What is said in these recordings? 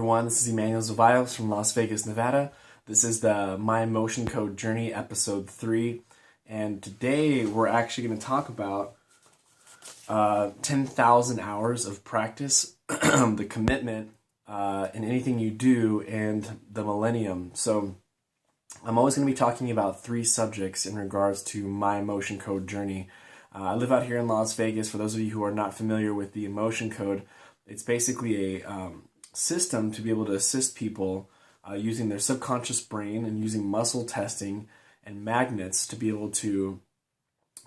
everyone, this is Emanuel from Las Vegas, Nevada. This is the My Emotion Code Journey episode 3, and today we're actually going to talk about 10,000 hours of practice, the commitment in anything you do, and the Millennium. So I'm always going to be talking about 3 subjects in regards to My Emotion Code Journey. I live out here in Las Vegas. For those of you who are not familiar with the Emotion Code, it's basically a system to be able to assist people using their subconscious brain and using muscle testing and magnets to be able to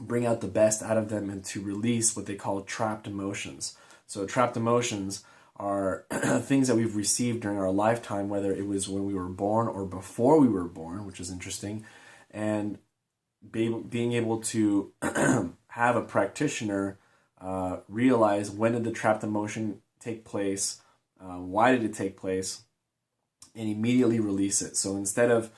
bring out the best out of them and to release what they call trapped emotions. So trapped emotions are things that we've received during our lifetime, whether it was when we were born or before we were born, which is interesting, and being able to have a practitioner realize when did the trapped emotion take place, why did it take place, and immediately release it. So instead of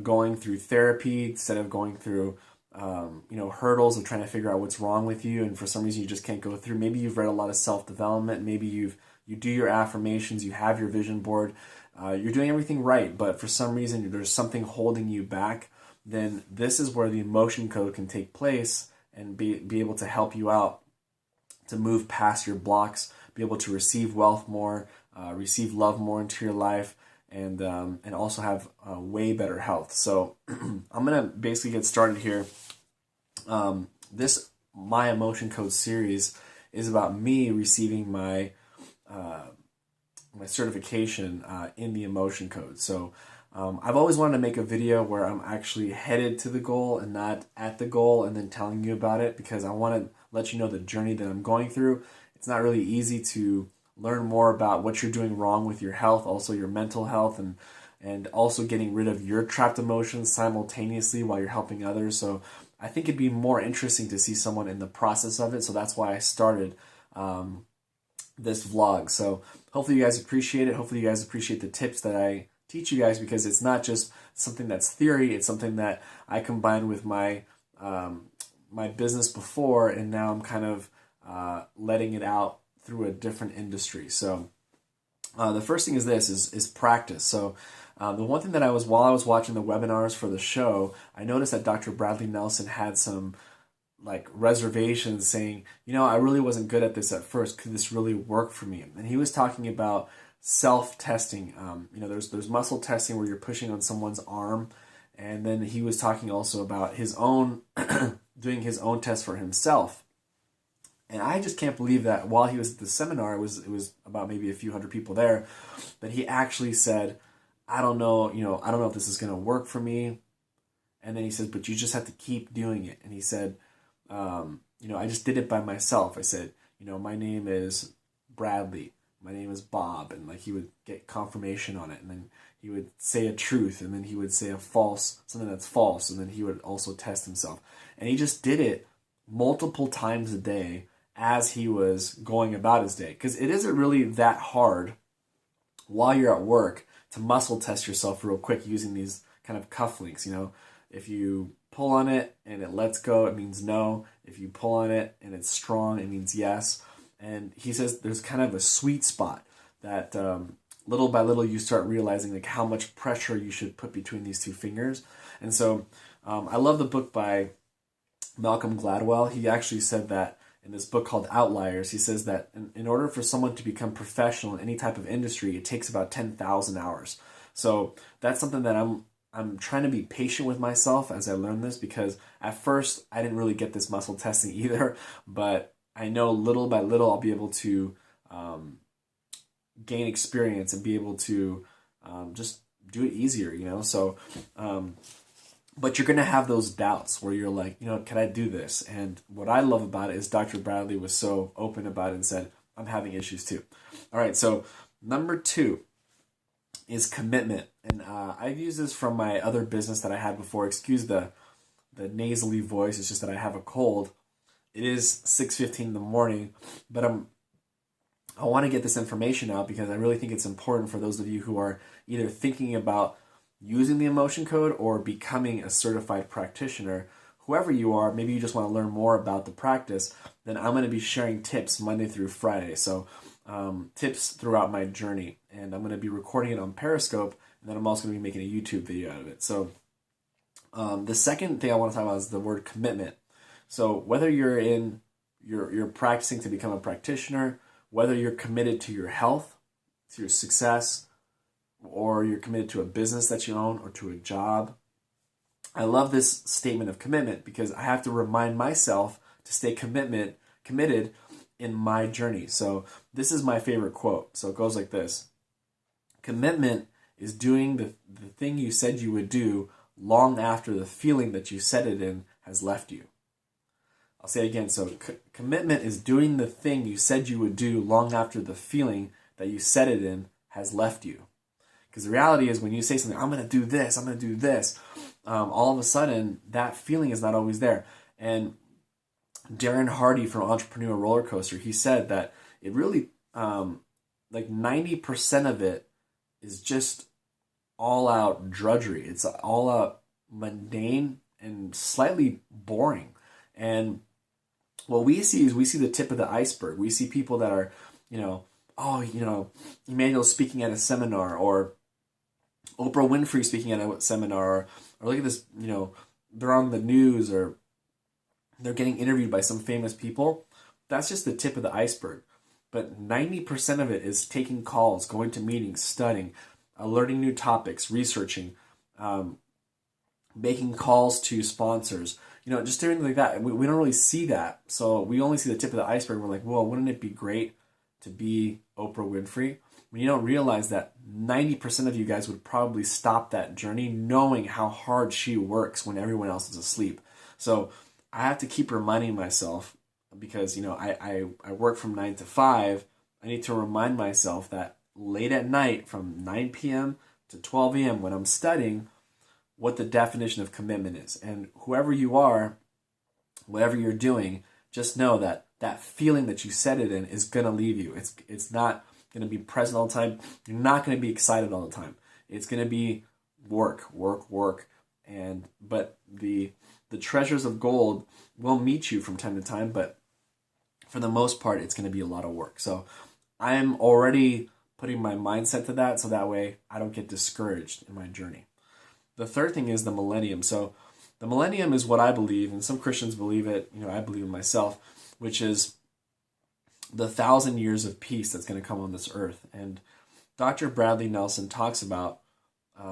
going through therapy, instead of going through hurdles of trying to figure out what's wrong with you, and for some reason you just can't go through. Maybe you've read a lot of self-development. Maybe you do your affirmations. You have your vision board. You're doing everything right, but for some reason there's something holding you back. Then this is where the emotion code can take place and be able to help you out to move past your blocks, be able to receive wealth more, receive love more into your life, and also have way better health. So I'm gonna basically get started here. This My Emotion Code series is about me receiving my my certification in the Emotion Code. So I've always wanted to make a video where I'm actually headed to the goal and not at the goal and then telling you about it, because I want to let you know the journey that I'm going through. It's not really easy to learn more about what you're doing wrong with your health, also your mental health, and also getting rid of your trapped emotions simultaneously while you're helping others. So I think it'd be more interesting to see someone in the process of it. So that's why I started this vlog. So hopefully you guys appreciate it. Hopefully you guys appreciate the tips that I teach you guys, because it's not just something that's theory. It's something that I combined with my my business before, and now I'm kind of letting it out through a different industry. So the first thing is practice. So the one thing that while I was watching the webinars for the show, I noticed that Dr. Bradley Nelson had some reservations, saying, I really wasn't good at this at first. Could this really work for me? And he was talking about self-testing. There's muscle testing where you're pushing on someone's arm, and then he was talking also about his own doing his own test for himself. And I just can't believe that while he was at the seminar, it was about maybe a few hundred people there, but he actually said, I don't know if this is going to work for me. And then he says, but you just have to keep doing it. And he said, I just did it by myself. I said, my name is Bradley. My name is Bob. And he would get confirmation on it. And then he would say a truth. And then he would say something that's false. And then he would also test himself. And he just did it multiple times a day as he was going about his day. Because it isn't really that hard while you're at work to muscle test yourself real quick using these kind of cufflinks. If you pull on it and it lets go, it means no. If you pull on it and it's strong, it means yes. And he says there's kind of a sweet spot that little by little you start realizing how much pressure you should put between these 2 fingers. And so I love the book by Malcolm Gladwell. He actually said that in this book called Outliers. He says that in order for someone to become professional in any type of industry, it takes about 10,000 hours. So that's something that I'm trying to be patient with myself as I learn this, because at first I didn't really get this muscle testing either, but I know little by little I'll be able to gain experience and be able to just do it easier, So, but you're going to have those doubts where you're like, can I do this? And what I love about it is Dr. Bradley was so open about it and said, I'm having issues too. All right, so number 2 is commitment. And I've used this from my other business that I had before. Excuse the nasally voice. It's just that I have a cold. It is 6:15 in the morning, but I want to get this information out because I really think it's important for those of you who are either thinking about using the emotion code or becoming a certified practitioner. Whoever you are, maybe you just want to learn more about the practice, then I'm going to be sharing tips Monday through Friday. So tips throughout my journey. And I'm going to be recording it on Periscope, and then I'm also going to be making a YouTube video out of it. So the second thing I want to talk about is the word commitment. So whether you're practicing to become a practitioner, whether you're committed to your health, to your success, or you're committed to a business that you own or to a job, I love this statement of commitment because I have to remind myself to stay committed in my journey. So this is my favorite quote. So it goes like this: commitment is doing the thing you said you would do long after the feeling that you set it in has left you. I'll say it again. So commitment is doing the thing you said you would do long after the feeling that you set it in has left you. Because the reality is when you say something, I'm going to do this, I'm going to do this, all of a sudden that feeling is not always there. And Darren Hardy from Entrepreneur Roller Coaster, he said that it really, like 90% of it is just all out drudgery. It's all out mundane and slightly boring. And what we see is we see the tip of the iceberg. We see people that are, Emanuel speaking at a seminar, or Oprah Winfrey speaking at a seminar, or look at this, they're on the news, or they're getting interviewed by some famous people. That's just the tip of the iceberg. But 90% of it is taking calls, going to meetings, studying, learning new topics, researching, making calls to sponsors, just doing like that. We don't really see that. So we only see the tip of the iceberg. We're like, well, wouldn't it be great to be Oprah Winfrey? When you don't realize that 90% of you guys would probably stop that journey knowing how hard she works when everyone else is asleep. So I have to keep reminding myself, because, I work from 9 to 5. I need to remind myself that late at night from 9 p.m. to 12 a.m. when I'm studying, what the definition of commitment is. And whoever you are, whatever you're doing, just know that that feeling that you set it in is going to leave you. It's not going to be present all the time. You're not going to be excited all the time. It's going to be work. But the treasures of gold will meet you from time to time, but for the most part, it's going to be a lot of work. So I'm already putting my mindset to that, so that way I don't get discouraged in my journey. The third thing is the millennium. So the millennium is what I believe, and some Christians believe it, I believe it myself, which is the 1,000 years of peace that's going to come on this earth. And Dr. Bradley Nelson talks about,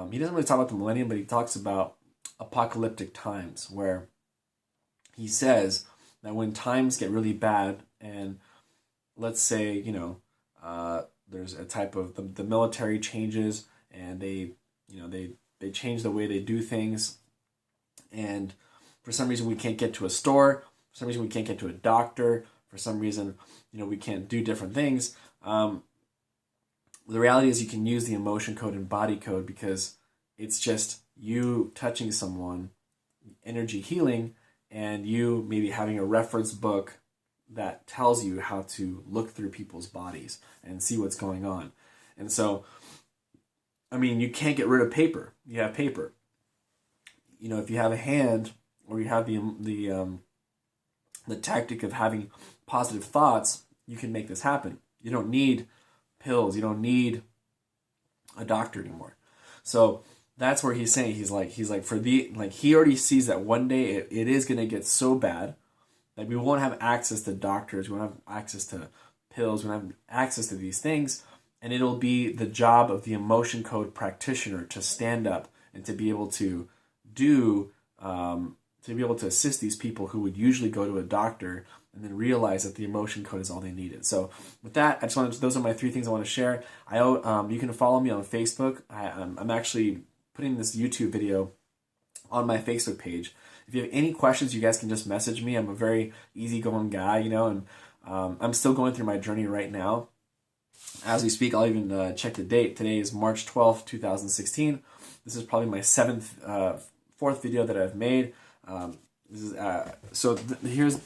he doesn't really talk about the millennium, but he talks about apocalyptic times, where he says that when times get really bad, and let's say, there's a type of, the military changes, and they change the way they do things, and for some reason we can't get to a store, for some reason we can't get to a doctor, for some reason, we can't do different things. The reality is you can use the emotion code and body code, because it's just you touching someone, energy healing, and you maybe having a reference book that tells you how to look through people's bodies and see what's going on. And so, you can't get rid of paper. You have paper. If you have a hand, or you have the tactic of having positive thoughts, you can make this happen. You don't need pills. You don't need a doctor anymore. So that's where he's saying, he's like he already sees that one day it is going to get so bad that we won't have access to doctors, we won't have access to pills, we won't have access to these things, and it'll be the job of the emotion code practitioner to stand up and to be able to assist these people who would usually go to a doctor, and then realize that the emotion code is all they needed. So with that, those are my 3 things I want to share. You can follow me on Facebook. I'm actually putting this YouTube video on my Facebook page. If you have any questions, you guys can just message me. I'm a very easygoing guy, and I'm still going through my journey right now. As we speak, I'll even check the date. Today is March 12th, 2016. This is probably my fourth video that I've made. Here's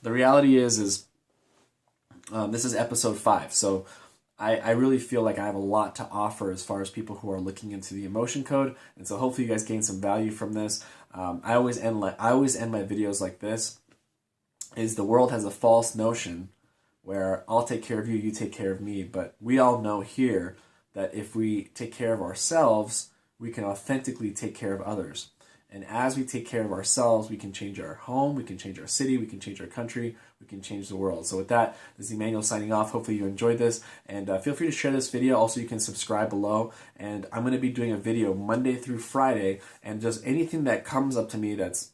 the reality is this is episode 5. So I really feel like I have a lot to offer as far as people who are looking into the emotion code, and so hopefully you guys gain some value from this. I always end my videos like this: is the world has a false notion, where I'll take care of you, you take care of me. But we all know here that if we take care of ourselves, we can authentically take care of others. And as we take care of ourselves, we can change our home, we can change our city, we can change our country, we can change the world. So with that, this is Emanuel signing off. Hopefully you enjoyed this, and feel free to share this video. Also, you can subscribe below, and I'm going to be doing a video Monday through Friday, and just anything that comes up to me that's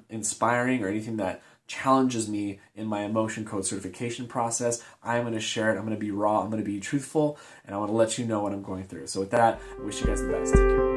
inspiring or anything that challenges me in my emotion code certification process, I'm going to share it. I'm going to be raw, I'm going to be truthful, and I want to let you know what I'm going through. So with that, I wish you guys the best. Take care.